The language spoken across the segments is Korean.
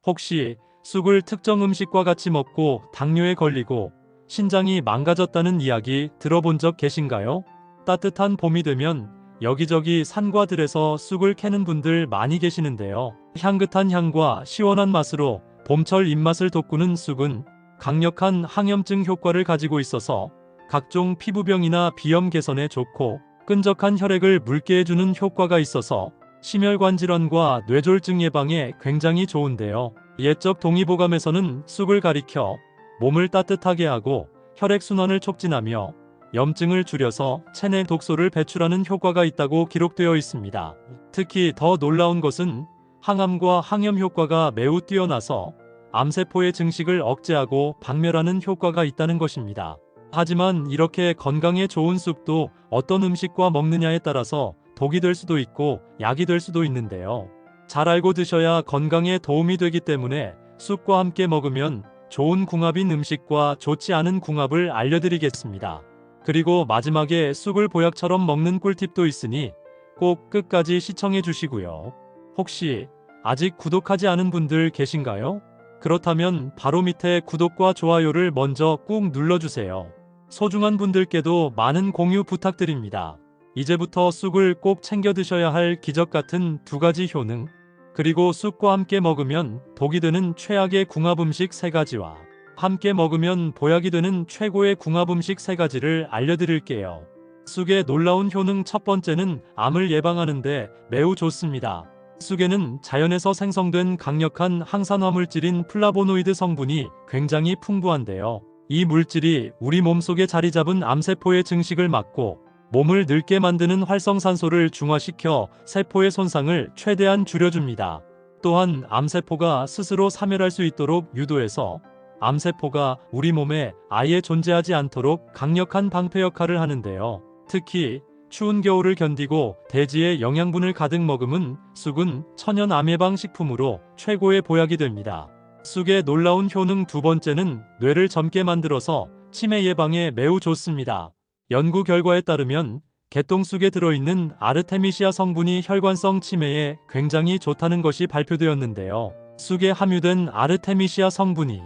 혹시 쑥을 특정 음식과 같이 먹고 당뇨에 걸리고 신장이 망가졌다는 이야기 들어본 적 계신가요? 따뜻한 봄이 되면 여기저기 산과 들에서 쑥을 캐는 분들 많이 계시는데요. 향긋한 향과 시원한 맛으로 봄철 입맛을 돋구는 쑥은 강력한 항염증 효과를 가지고 있어서 각종 피부병이나 비염 개선에 좋고 끈적한 혈액을 묽게 해주는 효과가 있어서 심혈관 질환과 뇌졸중 예방에 굉장히 좋은데요. 옛적 동의보감에서는 쑥을 가리켜 몸을 따뜻하게 하고 혈액순환을 촉진하며 염증을 줄여서 체내 독소를 배출하는 효과가 있다고 기록되어 있습니다. 특히 더 놀라운 것은 항암과 항염 효과가 매우 뛰어나서 암세포의 증식을 억제하고 박멸하는 효과가 있다는 것입니다. 하지만 이렇게 건강에 좋은 쑥도 어떤 음식과 먹느냐에 따라서 독이 될 수도 있고 약이 될 수도 있는데요. 잘 알고 드셔야 건강에 도움이 되기 때문에 쑥과 함께 먹으면 좋은 궁합인 음식과 좋지 않은 궁합을 알려드리겠습니다. 그리고 마지막에 쑥을 보약처럼 먹는 꿀팁도 있으니 꼭 끝까지 시청해 주시고요. 혹시 아직 구독하지 않은 분들 계신가요? 그렇다면 바로 밑에 구독과 좋아요를 먼저 꾹 눌러주세요. 소중한 분들께도 많은 공유 부탁드립니다. 이제부터 쑥을 꼭 챙겨 드셔야 할 기적 같은 두 가지 효능, 그리고 쑥과 함께 먹으면 독이 되는 최악의 궁합 음식 3가지와 함께 먹으면 보약이 되는 최고의 궁합 음식 3가지를 알려드릴게요. 쑥의 놀라운 효능 첫 번째는 암을 예방하는데 매우 좋습니다. 쑥에는 자연에서 생성된 강력한 항산화 물질인 플라보노이드 성분이 굉장히 풍부한데요. 이 물질이 우리 몸속에 자리 잡은 암세포의 증식을 막고 몸을 늙게 만드는 활성산소를 중화시켜 세포의 손상을 최대한 줄여줍니다. 또한 암세포가 스스로 사멸할 수 있도록 유도해서 암세포가 우리 몸에 아예 존재하지 않도록 강력한 방패 역할을 하는데요. 특히 추운 겨울을 견디고 대지의 영양분을 가득 머금은 쑥은 천연 암 예방 식품으로 최고의 보약이 됩니다. 쑥의 놀라운 효능 두 번째는 뇌를 젊게 만들어서 치매 예방에 매우 좋습니다. 연구 결과에 따르면 개똥쑥에 들어있는 아르테미시아 성분이 혈관성 치매에 굉장히 좋다는 것이 발표되었는데요. 쑥에 함유된 아르테미시아 성분이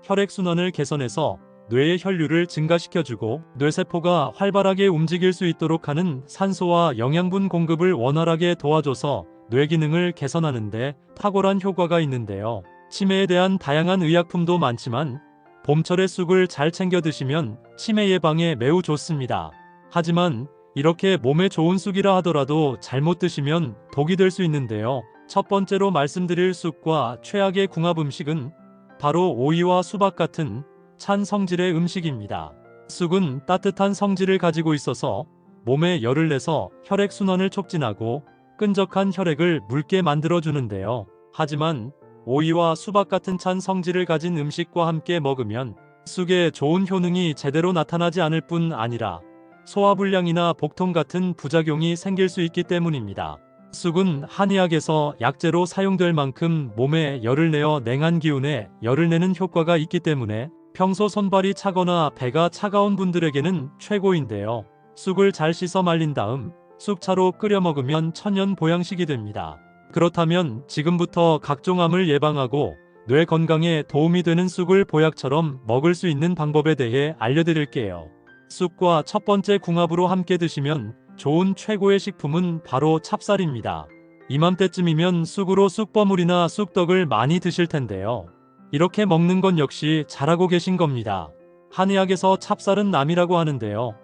혈액순환을 개선해서 뇌의 혈류를 증가시켜주고 뇌세포가 활발하게 움직일 수 있도록 하는 산소와 영양분 공급을 원활하게 도와줘서 뇌 기능을 개선하는 데 탁월한 효과가 있는데요. 치매에 대한 다양한 의약품도 많지만 봄철에 쑥을 잘 챙겨 드시면 치매 예방에 매우 좋습니다. 하지만 이렇게 몸에 좋은 쑥이라 하더라도 잘못 드시면 독이 될 수 있는데요. 첫 번째로 말씀드릴 쑥과 최악의 궁합 음식은 바로 오이와 수박 같은 찬 성질의 음식입니다. 쑥은 따뜻한 성질을 가지고 있어서 몸에 열을 내서 혈액순환을 촉진하고 끈적한 혈액을 묽게 만들어주는데요. 하지만 오이와 수박 같은 찬 성질을 가진 음식과 함께 먹으면 쑥의 좋은 효능이 제대로 나타나지 않을 뿐 아니라 소화불량이나 복통 같은 부작용이 생길 수 있기 때문입니다. 쑥은 한의학에서 약재로 사용될 만큼 몸에 열을 내어 냉한 기운에 열을 내는 효과가 있기 때문에 평소 손발이 차거나 배가 차가운 분들에게는 최고인데요. 쑥을 잘 씻어 말린 다음 쑥차로 끓여 먹으면 천연 보양식이 됩니다. 그렇다면 지금부터 각종 암을 예방하고 뇌 건강에 도움이 되는 쑥을 보약처럼 먹을 수 있는 방법에 대해 알려드릴게요. 쑥과 첫 번째 궁합으로 함께 드시면 좋은 최고의 식품은 바로 찹쌀입니다. 이맘때쯤이면 쑥으로 쑥버무리나 쑥떡을 많이 드실 텐데요. 이렇게 먹는 건 역시 잘하고 계신 겁니다. 한의학에서 찹쌀은 남이라고 하는데요.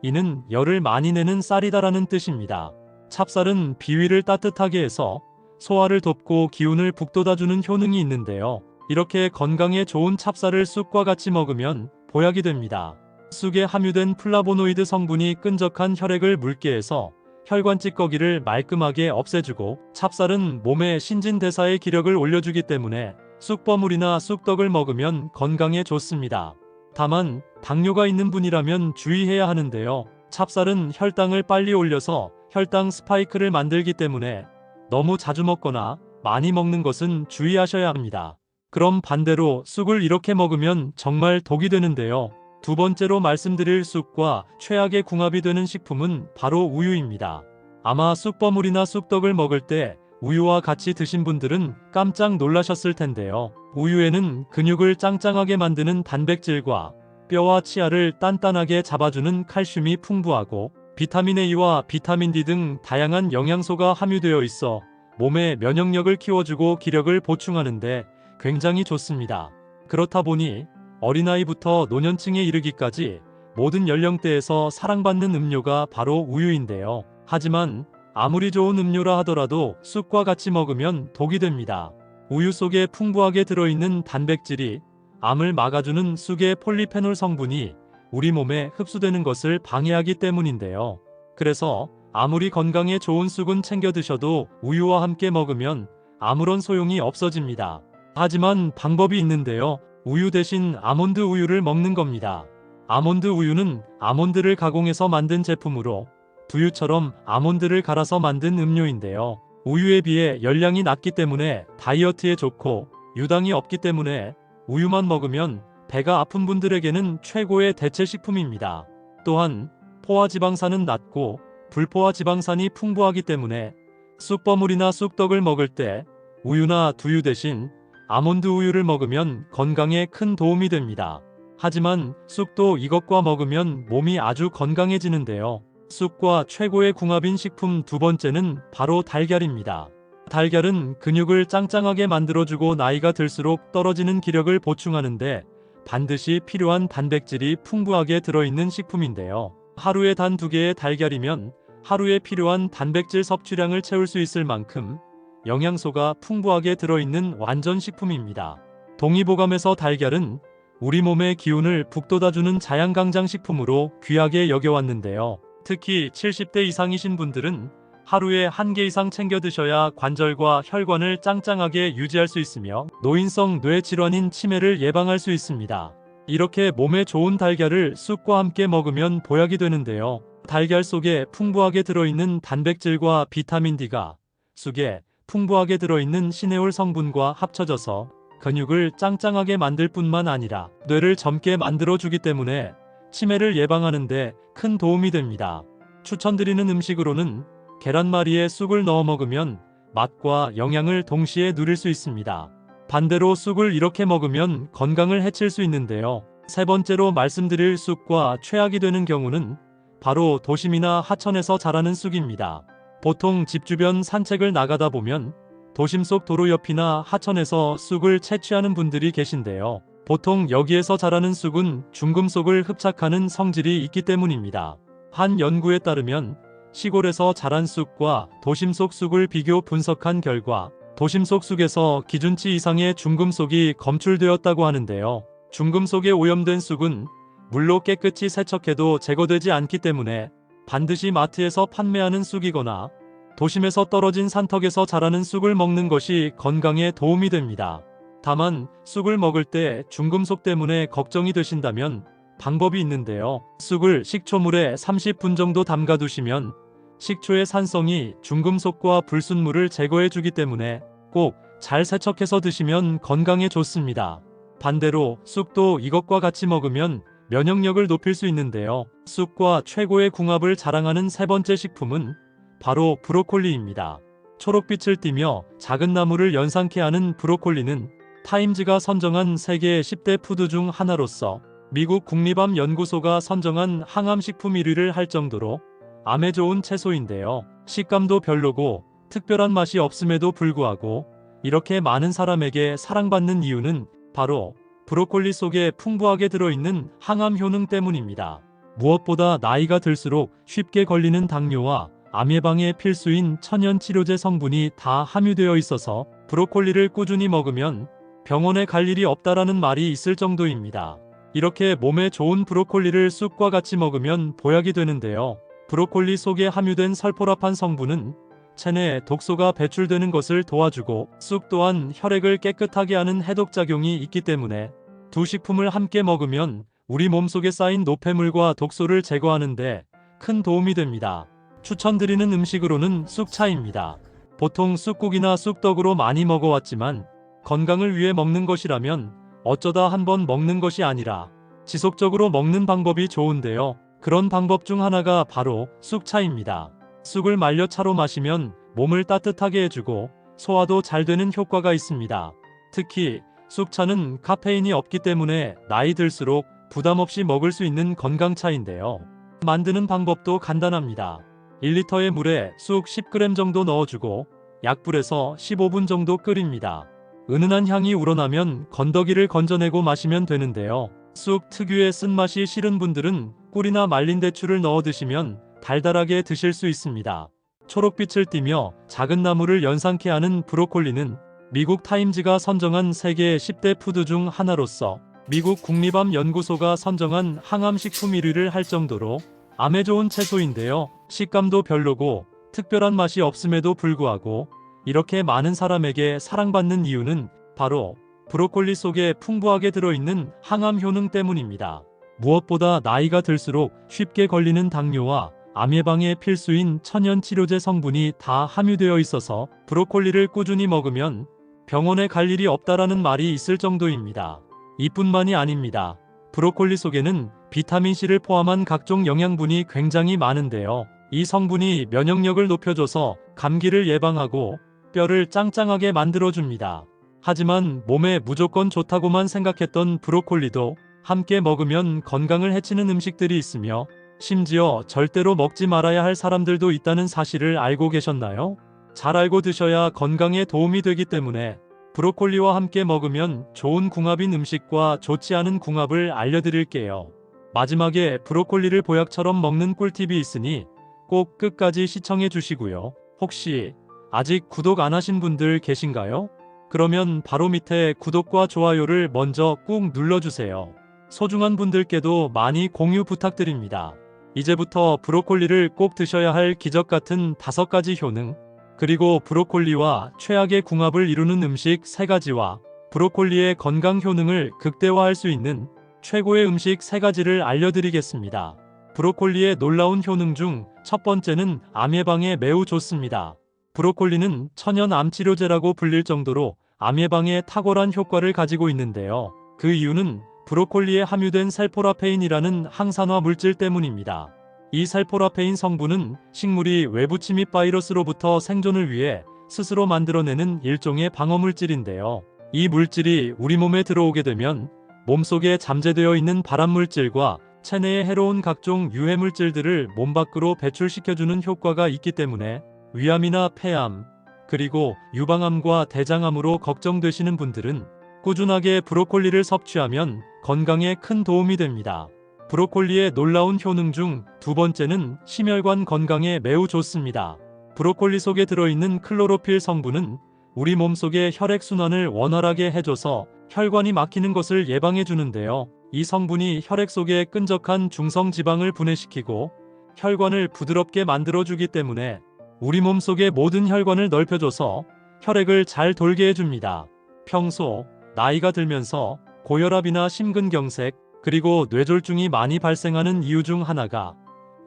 이는 열을 많이 내는 쌀이다라는 뜻입니다. 찹쌀은 비위를 따뜻하게 해서 소화를 돕고 기운을 북돋아주는 효능이 있는데요. 이렇게 건강에 좋은 찹쌀을 쑥과 같이 먹으면 보약이 됩니다. 쑥에 함유된 플라보노이드 성분이 끈적한 혈액을 묽게 해서 혈관 찌꺼기를 말끔하게 없애주고 찹쌀은 몸의 신진대사의 기력을 올려주기 때문에 쑥버무리나 쑥떡을 먹으면 건강에 좋습니다. 다만 당뇨가 있는 분이라면 주의해야 하는데요. 찹쌀은 혈당을 빨리 올려서 혈당 스파이크를 만들기 때문에 너무 자주 먹거나 많이 먹는 것은 주의하셔야 합니다. 그럼 반대로 쑥을 이렇게 먹으면 정말 독이 되는데요. 두 번째로 말씀드릴 쑥과 최악의 궁합이 되는 식품은 바로 우유입니다. 아마 쑥버무리나 쑥떡을 먹을 때 우유와 같이 드신 분들은 깜짝 놀라셨을 텐데요. 우유에는 근육을 짱짱하게 만드는 단백질과 뼈와 치아를 단단하게 잡아주는 칼슘이 풍부하고 비타민 A와 비타민 D 등 다양한 영양소가 함유되어 있어 몸의 면역력을 키워주고 기력을 보충하는데 굉장히 좋습니다. 그렇다 보니 어린아이부터 노년층에 이르기까지 모든 연령대에서 사랑받는 음료가 바로 우유인데요. 하지만 아무리 좋은 음료라 하더라도 쑥과 같이 먹으면 독이 됩니다. 우유 속에 풍부하게 들어있는 단백질이 암을 막아주는 쑥의 폴리페놀 성분이 우리 몸에 흡수되는 것을 방해하기 때문인데요. 그래서 아무리 건강에 좋은 쑥은 챙겨 드셔도 우유와 함께 먹으면 아무런 소용이 없어집니다. 하지만 방법이 있는데요. 우유 대신 아몬드 우유를 먹는 겁니다. 아몬드 우유는 아몬드를 가공해서 만든 제품으로 두유처럼 아몬드를 갈아서 만든 음료인데요. 우유에 비해 열량이 낮기 때문에 다이어트에 좋고 유당이 없기 때문에 우유만 먹으면 배가 아픈 분들에게는 최고의 대체 식품입니다. 또한 포화지방산은 낮고 불포화 지방산이 풍부하기 때문에 쑥버물이나 쑥떡을 먹을 때 우유나 두유 대신 아몬드 우유를 먹으면 건강에 큰 도움이 됩니다. 하지만 쑥도 이것과 먹으면 몸이 아주 건강해지는데요. 쑥과 최고의 궁합인 식품 두 번째는 바로 달걀입니다. 달걀은 근육을 짱짱하게 만들어주고 나이가 들수록 떨어지는 기력을 보충하는데 반드시 필요한 단백질이 풍부하게 들어있는 식품인데요. 하루에 단 2개의 달걀이면 하루에 필요한 단백질 섭취량을 채울 수 있을 만큼 영양소가 풍부하게 들어있는 완전 식품입니다. 동의보감에서 달걀은 우리 몸의 기운을 북돋아주는 자양강장식품으로 귀하게 여겨왔는데요. 특히 70대 이상이신 분들은 하루에 1개 이상 챙겨 드셔야 관절과 혈관을 짱짱하게 유지할 수 있으며 노인성 뇌질환인 치매를 예방할 수 있습니다. 이렇게 몸에 좋은 달걀을 쑥과 함께 먹으면 보약이 되는데요. 달걀 속에 풍부하게 들어있는 단백질과 비타민 D가 쑥에 풍부하게 들어있는 시네올 성분과 합쳐져서 근육을 짱짱하게 만들 뿐만 아니라 뇌를 젊게 만들어주기 때문에 치매를 예방하는 데 큰 도움이 됩니다. 추천드리는 음식으로는 계란말이에 쑥을 넣어 먹으면 맛과 영양을 동시에 누릴 수 있습니다. 반대로 쑥을 이렇게 먹으면 건강을 해칠 수 있는데요. 세 번째로 말씀드릴 쑥과 최악이 되는 경우는 바로 도심이나 하천에서 자라는 쑥입니다. 보통 집 주변 산책을 나가다 보면 도심 속 도로 옆이나 하천에서 쑥을 채취하는 분들이 계신데요. 보통 여기에서 자라는 쑥은 중금속을 흡착하는 성질이 있기 때문입니다. 한 연구에 따르면 시골에서 자란 쑥과 도심 속 쑥을 비교 분석한 결과 도심 속 쑥에서 기준치 이상의 중금속이 검출되었다고 하는데요. 중금속에 오염된 쑥은 물로 깨끗이 세척해도 제거되지 않기 때문에 반드시 마트에서 판매하는 쑥이거나 도심에서 떨어진 산턱에서 자라는 쑥을 먹는 것이 건강에 도움이 됩니다. 다만 쑥을 먹을 때 중금속 때문에 걱정이 되신다면 방법이 있는데요. 쑥을 식초물에 30분 정도 담가 두시면 식초의 산성이 중금속과 불순물을 제거해 주기 때문에 꼭 잘 세척해서 드시면 건강에 좋습니다. 반대로 쑥도 이것과 같이 먹으면 면역력을 높일 수 있는데요. 쑥과 최고의 궁합을 자랑하는 세 번째 식품은 바로 브로콜리입니다. 초록빛을 띠며 작은 나무를 연상케 하는 브로콜리는 타임즈가 선정한 세계 10대 푸드 중 하나로서 미국 국립암연구소가 선정한 항암식품 1위를 할 정도로 암에 좋은 채소인데요. 식감도 별로고 특별한 맛이 없음에도 불구하고 이렇게 많은 사람에게 사랑받는 이유는 바로 브로콜리 속에 풍부하게 들어있는 항암 효능 때문입니다. 무엇보다 나이가 들수록 쉽게 걸리는 당뇨와 암 예방에 필수인 천연 치료제 성분이 다 함유되어 있어서 브로콜리를 꾸준히 먹으면 병원에 갈 일이 없다라는 말이 있을 정도입니다. 이렇게 몸에 좋은 브로콜리를 쑥과 같이 먹으면 보약이 되는데요. 브로콜리 속에 함유된 설포라판 성분은 체내에 독소가 배출되는 것을 도와주고 쑥 또한 혈액을 깨끗하게 하는 해독작용이 있기 때문에 두 식품을 함께 먹으면 우리 몸속에 쌓인 노폐물과 독소를 제거하는 데 큰 도움이 됩니다. 추천드리는 음식으로는 쑥차입니다. 보통 쑥국이나 쑥떡으로 많이 먹어왔지만 건강을 위해 먹는 것이라면 어쩌다 한번 먹는 것이 아니라 지속적으로 먹는 방법이 좋은데요. 그런 방법 중 하나가 바로 쑥차입니다. 쑥을 말려 차로 마시면 몸을 따뜻하게 해주고 소화도 잘 되는 효과가 있습니다. 특히 쑥차는 카페인이 없기 때문에 나이 들수록 부담 없이 먹을 수 있는 건강차인데요. 만드는 방법도 간단합니다. 1리터의 물에 쑥 10g 정도 넣어주고 약불에서 15분 정도 끓입니다. 은은한 향이 우러나면 건더기를 건져내고 마시면 되는데요. 쑥 특유의 쓴맛이 싫은 분들은 꿀이나 말린 대추를 넣어 드시면 달달하게 드실 수 있습니다. 초록빛을 띠며 작은 나무를 연상케 하는 브로콜리는 미국 타임즈가 선정한 세계 10대 푸드 중 하나로서 미국 국립암연구소가 선정한 항암식품 1위를 할 정도로 암에 좋은 채소인데요. 식감도 별로고 특별한 맛이 없음에도 불구하고 이렇게 많은 사람에게 사랑받는 이유는 바로 브로콜리 속에 풍부하게 들어있는 항암 효능 때문입니다. 무엇보다 나이가 들수록 쉽게 걸리는 당뇨와 암 예방에 필수인 천연 치료제 성분이 다 함유되어 있어서 브로콜리를 꾸준히 먹으면 병원에 갈 일이 없다라는 말이 있을 정도입니다. 이뿐만이 아닙니다. 브로콜리 속에는 비타민C를 포함한 각종 영양분이 굉장히 많은데요. 이 성분이 면역력을 높여줘서 감기를 예방하고 뼈를 짱짱하게 만들어줍니다. 하지만 몸에 무조건 좋다고만 생각했던 브로콜리도 함께 먹으면 건강을 해치는 음식들이 있으며 심지어 절대로 먹지 말아야 할 사람들도 있다는 사실을 알고 계셨나요? 잘 알고 드셔야 건강에 도움이 되기 때문에 브로콜리와 함께 먹으면 좋은 궁합인 음식과 좋지 않은 궁합을 알려드릴게요. 마지막에 브로콜리를 보약처럼 먹는 꿀팁이 있으니 꼭 끝까지 시청해 주시고요. 혹시 아직 구독 안 하신 분들 계신가요? 그러면 바로 밑에 구독과 좋아요를 먼저 꾹 눌러주세요. 소중한 분들께도 많이 공유 부탁드립니다. 이제부터 브로콜리를 꼭 드셔야 할 기적 같은 5가지 효능, 그리고 브로콜리와 최악의 궁합을 이루는 음식 3가지와 브로콜리의 건강 효능을 극대화할 수 있는 최고의 음식 3가지를 알려드리겠습니다. 브로콜리의 놀라운 효능 중 첫 번째는 암 예방에 매우 좋습니다. 브로콜리는 천연 암 치료제라고 불릴 정도로 암 예방에 탁월한 효과를 가지고 있는데요. 그 이유는 브로콜리에 함유된 셀포라페인이라는 항산화 물질 때문입니다. 이 셀포라페인 성분은 식물이 외부 침입 바이러스로부터 생존을 위해 스스로 만들어내는 일종의 방어물질인데요. 이 물질이 우리 몸에 들어오게 되면 몸속에 잠재되어 있는 발암물질과 체내에 해로운 각종 유해물질들을 몸 밖으로 배출시켜주는 효과가 있기 때문에 위암이나 폐암, 그리고 유방암과 대장암으로 걱정되시는 분들은 꾸준하게 브로콜리를 섭취하면 건강에 큰 도움이 됩니다. 브로콜리의 놀라운 효능 중 2번째는 심혈관 건강에 매우 좋습니다. 브로콜리 속에 들어있는 클로로필 성분은 우리 몸속의 혈액순환을 원활하게 해줘서 혈관이 막히는 것을 예방해 주는데요. 이 성분이 혈액 속에 끈적한 중성지방을 분해시키고 혈관을 부드럽게 만들어주기 때문에 우리 몸속의 모든 혈관을 넓혀줘서 혈액을 잘 돌게 해줍니다. 평소 나이가 들면서 고혈압이나 심근경색, 그리고 뇌졸중이 많이 발생하는 이유 중 하나가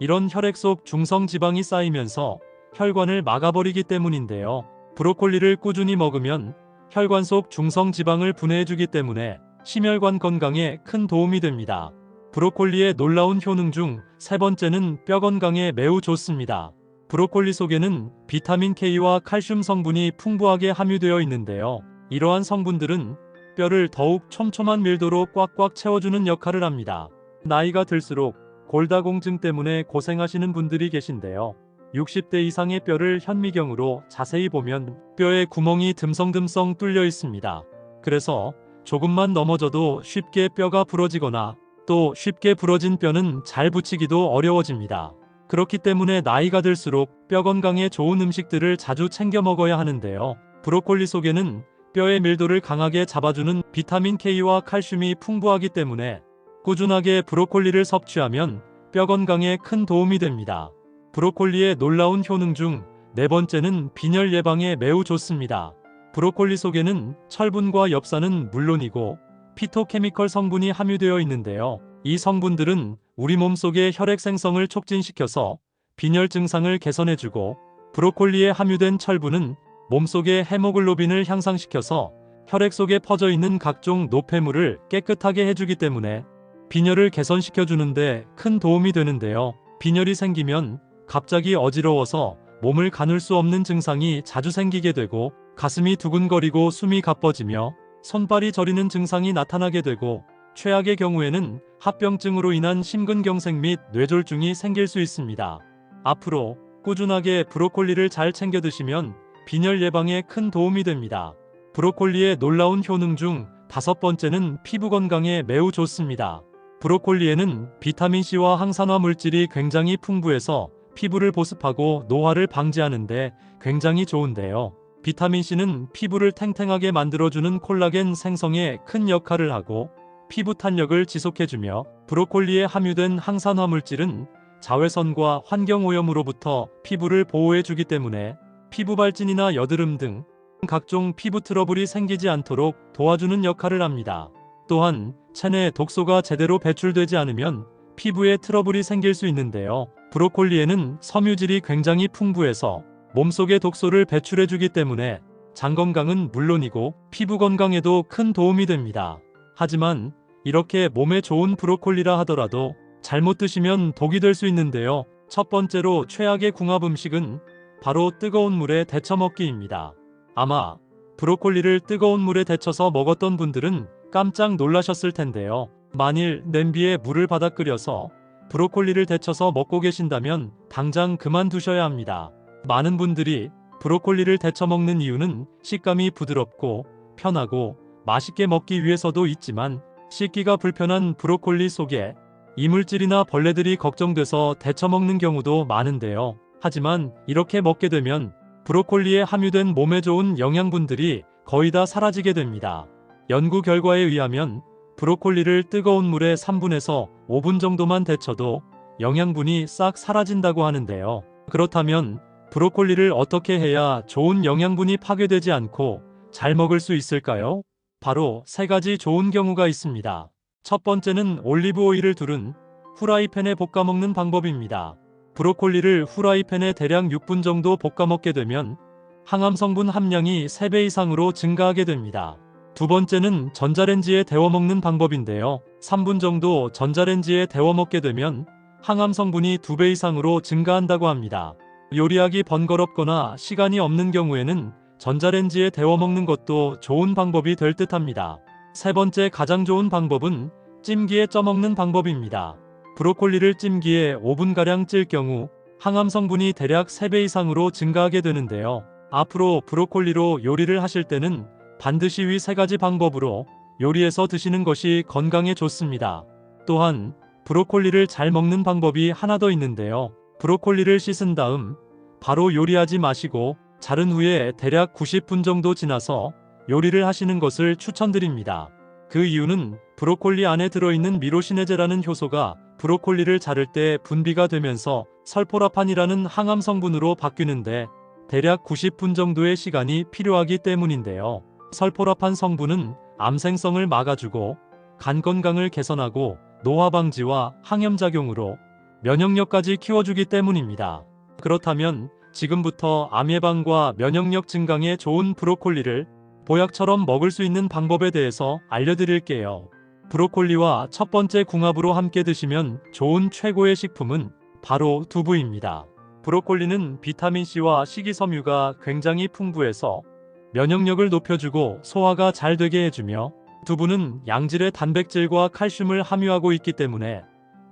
이런 혈액 속 중성지방이 쌓이면서 혈관을 막아버리기 때문인데요. 브로콜리를 꾸준히 먹으면 혈관 속 중성지방을 분해해주기 때문에 심혈관 건강에 큰 도움이 됩니다. 브로콜리의 놀라운 효능 중 3번째는 뼈 건강에 매우 좋습니다. 브로콜리 속에는 비타민 K와 칼슘 성분이 풍부하게 함유되어 있는데요. 이러한 성분들은 뼈를 더욱 촘촘한 밀도로 꽉꽉 채워주는 역할을 합니다. 나이가 들수록 골다공증 때문에 고생하시는 분들이 계신데요. 60대 이상의 뼈를 현미경으로 자세히 보면 뼈에 구멍이 듬성듬성 뚫려 있습니다. 그래서 조금만 넘어져도 쉽게 뼈가 부러지거나 또 쉽게 부러진 뼈는 잘 붙이기도 어려워집니다. 그렇기 때문에 나이가 들수록 뼈 건강에 좋은 음식들을 자주 챙겨 먹어야 하는데요. 브로콜리 속에는 뼈의 밀도를 강하게 잡아주는 비타민 K와 칼슘이 풍부하기 때문에 꾸준하게 브로콜리를 섭취하면 뼈 건강에 큰 도움이 됩니다. 브로콜리의 놀라운 효능 중 4번째는 빈혈 예방에 매우 좋습니다. 브로콜리 속에는 철분과 엽산은 물론이고 피토케미컬 성분이 함유되어 있는데요. 이 성분들은 우리 몸속의 혈액 생성을 촉진시켜서 빈혈 증상을 개선해주고 브로콜리에 함유된 철분은 몸속의 헤모글로빈을 향상시켜서 혈액 속에 퍼져 있는 각종 노폐물을 깨끗하게 해주기 때문에 빈혈을 개선시켜주는데 큰 도움이 되는데요. 빈혈이 생기면 갑자기 어지러워서 몸을 가눌 수 없는 증상이 자주 생기게 되고 가슴이 두근거리고 숨이 가빠지며 손발이 저리는 증상이 나타나게 되고 최악의 경우에는 합병증으로 인한 심근경색 및 뇌졸중이 생길 수 있습니다. 앞으로 꾸준하게 브로콜리를 잘 챙겨 드시면 빈혈 예방에 큰 도움이 됩니다. 브로콜리의 놀라운 효능 중 5번째는 피부 건강에 매우 좋습니다. 브로콜리에는 비타민C와 항산화 물질이 굉장히 풍부해서 피부를 보습하고 노화를 방지하는 데 굉장히 좋은데요. 비타민C는 피부를 탱탱하게 만들어주는 콜라겐 생성에 큰 역할을 하고 피부 탄력을 지속해주며 브로콜리에 함유된 항산화 물질은 자외선과 환경오염으로부터 피부를 보호해주기 때문에 피부 발진이나 여드름 등 각종 피부 트러블이 생기지 않도록 도와주는 역할을 합니다. 또한 체내 독소가 제대로 배출되지 않으면 피부에 트러블이 생길 수 있는데요. 브로콜리에는 섬유질이 굉장히 풍부해서 몸속의 독소를 배출해주기 때문에 장 건강은 물론이고 피부 건강에도 큰 도움이 됩니다. 하지만 이렇게 몸에 좋은 브로콜리라 하더라도 잘못 드시면 독이 될 수 있는데요. 첫 번째로 최악의 궁합 음식은 바로 뜨거운 물에 데쳐 먹기입니다. 아마 브로콜리를 뜨거운 물에 데쳐서 먹었던 분들은 깜짝 놀라셨을 텐데요. 만일 냄비에 물을 받아 끓여서 브로콜리를 데쳐서 먹고 계신다면 당장 그만두셔야 합니다. 많은 분들이 브로콜리를 데쳐 먹는 이유는 식감이 부드럽고 편하고 맛있게 먹기 위해서도 있지만 씻기가 불편한 브로콜리 속에 이물질이나 벌레들이 걱정돼서 데쳐 먹는 경우도 많은데요. 하지만 이렇게 먹게 되면 브로콜리에 함유된 몸에 좋은 영양분들이 거의 다 사라지게 됩니다. 연구 결과에 의하면 브로콜리를 뜨거운 물에 3분에서 5분 정도만 데쳐도 영양분이 싹 사라진다고 하는데요. 그렇다면 브로콜리를 어떻게 해야 좋은 영양분이 파괴되지 않고 잘 먹을 수 있을까요? 바로 3가지 좋은 경우가 있습니다. 첫 번째는 올리브 오일을 두른 후라이팬에 볶아 먹는 방법입니다. 브로콜리를 후라이팬에 대략 6분 정도 볶아 먹게 되면 항암 성분 함량이 3배 이상으로 증가하게 됩니다. 두 번째는 전자레인지에 데워 먹는 방법인데요. 3분 정도 전자레인지에 데워 먹게 되면 항암 성분이 2배 이상으로 증가한다고 합니다. 요리하기 번거롭거나 시간이 없는 경우에는 전자레인지에 데워 먹는 것도 좋은 방법이 될 듯합니다. 세 번째 가장 좋은 방법은 찜기에 쪄 먹는 방법입니다. 브로콜리를 찜기에 5분가량 찔 경우 항암 성분이 대략 3배 이상으로 증가하게 되는데요. 앞으로 브로콜리로 요리를 하실 때는 반드시 위 3가지 방법으로 요리해서 드시는 것이 건강에 좋습니다. 또한 브로콜리를 잘 먹는 방법이 하나 더 있는데요. 브로콜리를 씻은 다음 바로 요리하지 마시고 자른 후에 대략 90분 정도 지나서 요리를 하시는 것을 추천드립니다. 그 이유는 브로콜리 안에 들어있는 미로시네제라는 효소가 브로콜리를 자를 때 분비가 되면서 설포라판이라는 항암 성분으로 바뀌는데 대략 90분 정도의 시간이 필요하기 때문인데요. 설포라판 성분은 암 생성을 막아주고 간 건강을 개선하고 노화 방지와 항염작용으로 면역력까지 키워주기 때문입니다. 그렇다면 지금부터 암 예방과 면역력 증강에 좋은 브로콜리를 보약처럼 먹을 수 있는 방법에 대해서 알려드릴게요. 브로콜리와 첫 번째 궁합으로 함께 드시면 좋은 최고의 식품은 바로 두부입니다. 브로콜리는 비타민C와 식이섬유가 굉장히 풍부해서 면역력을 높여주고 소화가 잘 되게 해주며 두부는 양질의 단백질과 칼슘을 함유하고 있기 때문에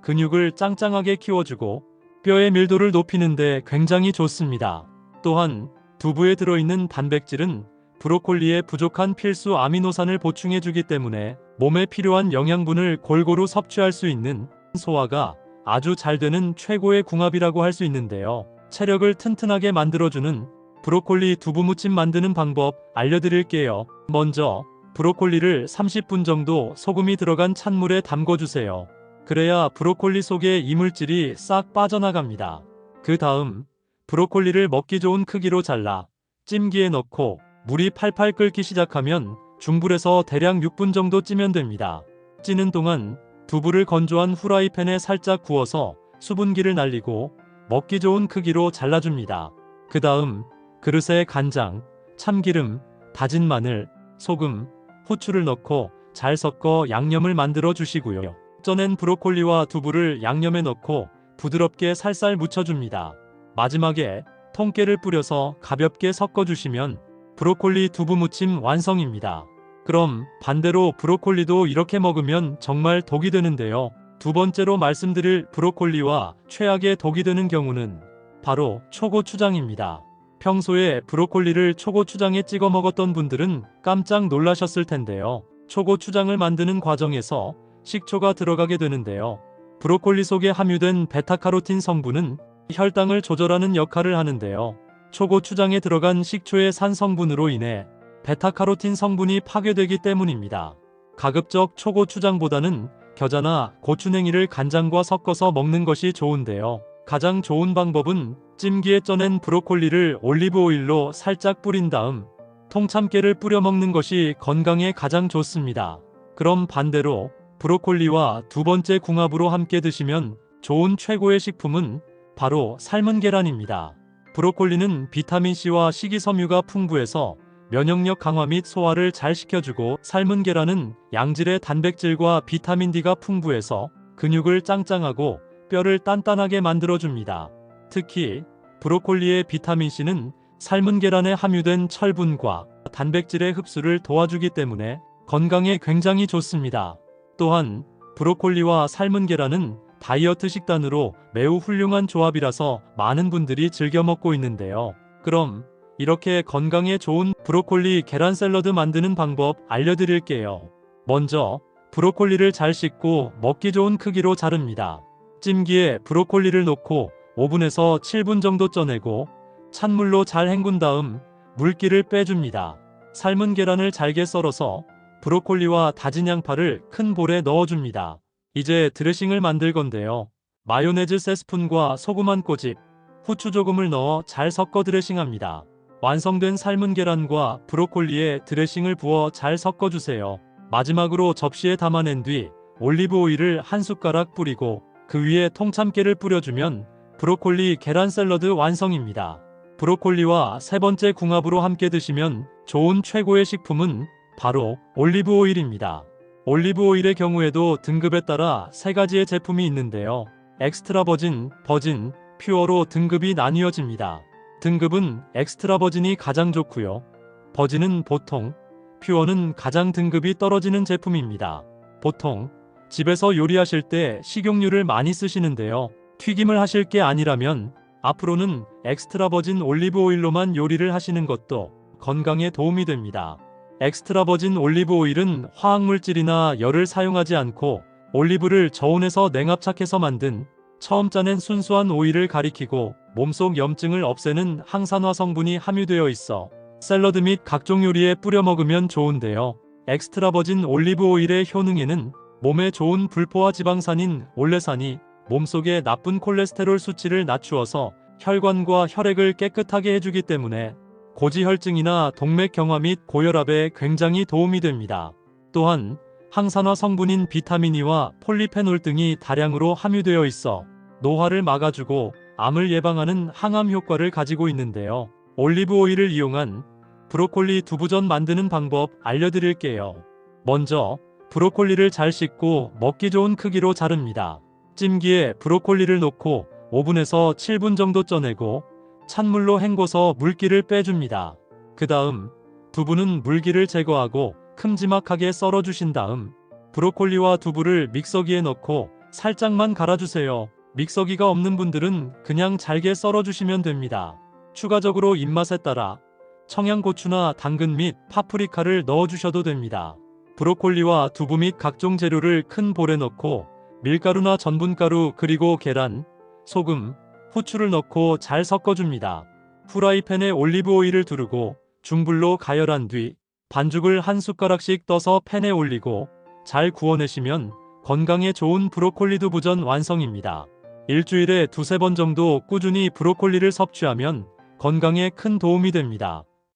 근육을 짱짱하게 키워주고 뼈의 밀도를 높이는 데 굉장히 좋습니다. 또한 두부에 들어있는 단백질은 브로콜리에 부족한 필수 아미노산을 보충해주기 때문에 몸에 필요한 영양분을 골고루 섭취할 수 있는 소화가 아주 잘 되는 최고의 궁합이라고 할 수 있는데요. 체력을 튼튼하게 만들어주는 브로콜리 두부무침 만드는 방법 알려드릴게요. 먼저 브로콜리를 30분 정도 소금이 들어간 찬물에 담궈주세요. 그래야 브로콜리 속의 이물질이 싹 빠져나갑니다. 그 다음 브로콜리를 먹기 좋은 크기로 잘라 찜기에 넣고 물이 팔팔 끓기 시작하면 중불에서 대략 6분 정도 찌면 됩니다. 찌는 동안 두부를 건조한 후라이팬에 살짝 구워서 수분기를 날리고 먹기 좋은 크기로 잘라줍니다. 그 다음 그릇에 간장, 참기름, 다진 마늘, 소금, 후추를 넣고 잘 섞어 양념을 만들어 주시고요. 쪄낸 브로콜리와 두부를 양념에 넣고 부드럽게 살살 묻혀줍니다. 마지막에 통깨를 뿌려서 가볍게 섞어주시면 브로콜리 두부 무침 완성입니다. 그럼 반대로 브로콜리도 이렇게 먹으면 정말 독이 되는데요. 두 번째로 말씀드릴 브로콜리와 최악의 독이 되는 경우는 바로 초고추장입니다. 평소에 브로콜리를 초고추장에 찍어 먹었던 분들은 깜짝 놀라셨을 텐데요. 초고추장을 만드는 과정에서 식초가 들어가게 되는데요. 브로콜리 속에 함유된 베타카로틴 성분은 혈당을 조절하는 역할을 하는데요. 초고추장에 들어간 식초의 산 성분으로 인해 베타카로틴 성분이 파괴되기 때문입니다. 가급적 초고추장보다는 겨자나 고추냉이를 간장과 섞어서 먹는 것이 좋은데요. 가장 좋은 방법은 찜기에 쪄낸 브로콜리를 올리브 오일로 살짝 뿌린 다음 통참깨를 뿌려 먹는 것이 건강에 가장 좋습니다. 그럼 반대로 브로콜리와 두 번째 궁합으로 함께 드시면 좋은 최고의 식품은 바로 삶은 계란입니다. 브로콜리는 비타민C와 식이섬유가 풍부해서 면역력 강화 및 소화를 잘 시켜주고, 삶은 계란은 양질의 단백질과 비타민 D가 풍부해서 근육을 짱짱하고 뼈를 단단하게 만들어줍니다. 특히 브로콜리의 비타민C는 삶은 계란에 함유된 철분과 단백질의 흡수를 도와주기 때문에 건강에 굉장히 좋습니다. 또한 브로콜리와 삶은 계란은 다이어트 식단으로 매우 훌륭한 조합이라서 많은 분들이 즐겨 먹고 있는데요. 그럼 이렇게 건강에 좋은 브로콜리 계란 샐러드 만드는 방법 알려드릴게요. 먼저 브로콜리를 잘 씻고 먹기 좋은 크기로 자릅니다. 찜기에 브로콜리를 넣고 오븐에서 7분 정도 쪄내고 찬물로 잘 헹군 다음 물기를 빼줍니다. 삶은 계란을 잘게 썰어서 브로콜리와 다진 양파를 큰 볼에 넣어줍니다. 이제 드레싱을 만들 건데요. 마요네즈 3스푼과 소금 한 꼬집, 후추 조금을 넣어 잘 섞어 드레싱합니다. 완성된 삶은 계란과 브로콜리에 드레싱을 부어 잘 섞어주세요. 마지막으로 접시에 담아낸 뒤 올리브 오일을 한 숟가락 뿌리고 그 위에 통참깨를 뿌려주면 브로콜리 계란 샐러드 완성입니다. 브로콜리와 세 번째 궁합으로 함께 드시면 좋은 최고의 식품은 바로 올리브 오일입니다. 올리브 오일의 경우에도 등급에 따라 세 가지의 제품이 있는데요. 엑스트라 버진, 버진, 퓨어로 등급이 나뉘어집니다. 등급은 엑스트라 버진이 가장 좋고요. 버진은 보통, 퓨어는 가장 등급이 떨어지는 제품입니다. 보통 집에서 요리하실 때 식용유를 많이 쓰시는데요. 튀김을 하실 게 아니라면 앞으로는 엑스트라 버진 올리브 오일로만 요리를 하시는 것도 건강에 도움이 됩니다. 엑스트라 버진 올리브 오일은 화학물질이나 열을 사용하지 않고 올리브를 저온에서 냉압착해서 만든 처음 짜낸 순수한 오일을 가리키고 몸속 염증을 없애는 항산화 성분이 함유되어 있어 샐러드 및 각종 요리에 뿌려 먹으면 좋은데요. 엑스트라 버진 올리브 오일의 효능에는 몸에 좋은 불포화 지방산인 올레산이 몸속의 나쁜 콜레스테롤 수치를 낮추어서 혈관과 혈액을 깨끗하게 해주기 때문에 고지혈증이나 동맥경화 및 고혈압에 굉장히 도움이 됩니다. 또한 항산화 성분인 비타민 E와 폴리페놀 등이 다량으로 함유되어 있어 노화를 막아주고 암을 예방하는 항암 효과를 가지고 있는데요. 올리브 오일을 이용한 브로콜리 두부전 만드는 방법 알려드릴게요. 먼저 브로콜리를 잘 씻고 먹기 좋은 크기로 자릅니다. 찜기에 브로콜리를 넣고 오븐에서 7분 정도 쪄내고 찬물로 헹궈서 물기를 빼줍니다. 그 다음 두부는 물기를 제거하고 큼지막하게 썰어주신 다음 브로콜리와 두부를 믹서기에 넣고 살짝만 갈아주세요. 믹서기가 없는 분들은 그냥 잘게 썰어주시면 됩니다. 추가적으로 입맛에 따라 청양고추나 당근 및 파프리카를 넣어주셔도 됩니다. 브로콜리와 두부 및 각종 재료를 큰 볼에 넣고 밀가루나 전분가루 그리고 계란, 소금, 후추를 넣고 잘 섞어줍니다. 후라이팬에 올리브 오일을 두르고 중불로 가열한 뒤 반죽을 한 숟가락씩 떠서 팬에 올리고 잘 구워내시면 건강에 좋은 브로콜리 두부전 완성입니다. 일주일에 두세 번 정도 꾸준히 브로콜리를 섭취하면 건강에 큰 도움이 됩니다.